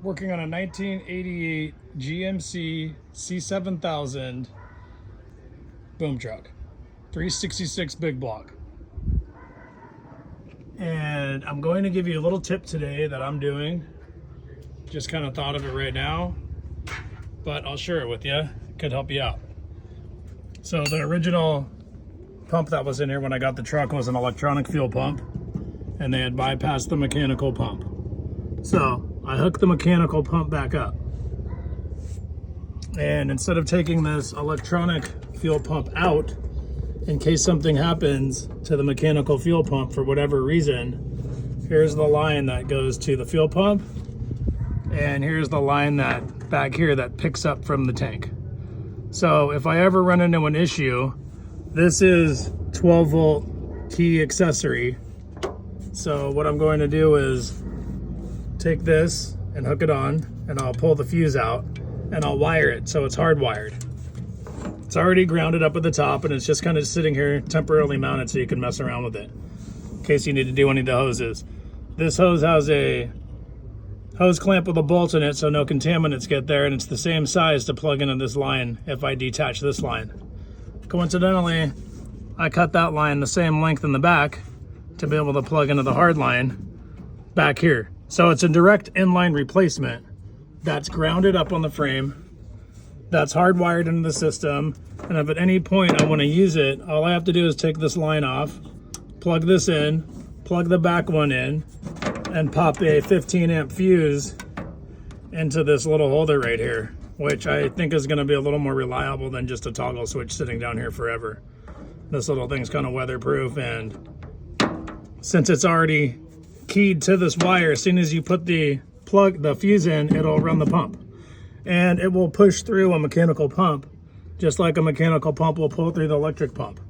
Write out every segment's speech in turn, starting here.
Working on a 1988 GMC C7000 boom truck, 366 big block. And I'm going to give you a little tip today that I'm doing. Just kind of thought of it right now, but I'll share it with you. It could help you out. So the original pump that was in here when I got the truck was an electronic fuel pump, and they had bypassed the mechanical pump. So I hooked the mechanical pump back up. And instead of taking this electronic fuel pump out, in case something happens to the mechanical fuel pump for whatever reason, here's the line that goes to the fuel pump. And here's the line that back here that picks up from the tank. So if I ever run into an issue, this is 12 volt key accessory. So what I'm going to do is take this and hook it on, and I'll pull the fuse out and I'll wire it so it's hardwired. It's already grounded up at the top, and it's just kind of sitting here temporarily mounted so you can mess around with it in case you need to do any of the hoses. This hose has a hose clamp with a bolt in it so no contaminants get there, and it's the same size to plug into this line if I detach this line. Coincidentally, I cut that line the same length in the back to be able to plug into the hard line back here. So it's a direct inline replacement that's grounded up on the frame, that's hardwired into the system, and if at any point I want to use it, all I have to do is take this line off, plug this in, plug the back one in, and pop a 15 amp fuse into this little holder right here, which I think is going to be a little more reliable than just a toggle switch sitting down here forever. This little thing's kind of weatherproof, and since it's already keyed to this wire, as soon as you put the fuse in, it'll run the pump. And it will push through a mechanical pump, just like a mechanical pump will pull through the electric pump.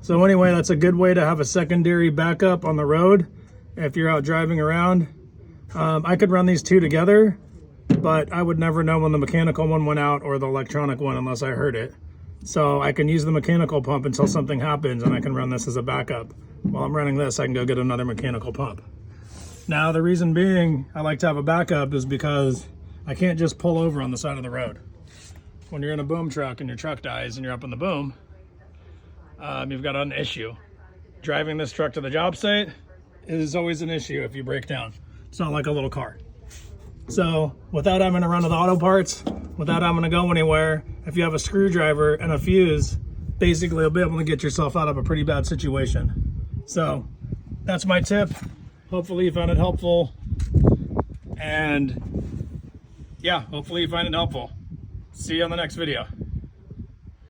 So anyway, that's a good way to have a secondary backup on the road if you're out driving around. I could run these two together, but I would never know when the mechanical one went out or the electronic one unless I heard it. So I can use the mechanical pump until something happens, and I can run this as a backup. While I'm running this, I can go get another mechanical pump. Now, the reason being I like to have a backup is because I can't just pull over on the side of the road. When you're in a boom truck and your truck dies and you're up in the boom, you've got an issue. Driving this truck to the job site is always an issue if you break down. It's not like a little car. So without having to run to the auto parts, without having to go anywhere, if you have a screwdriver and a fuse, basically you'll be able to get yourself out of a pretty bad situation. So that's my tip. Hopefully you found it helpful. And yeah, hopefully you find it helpful. See you on the next video.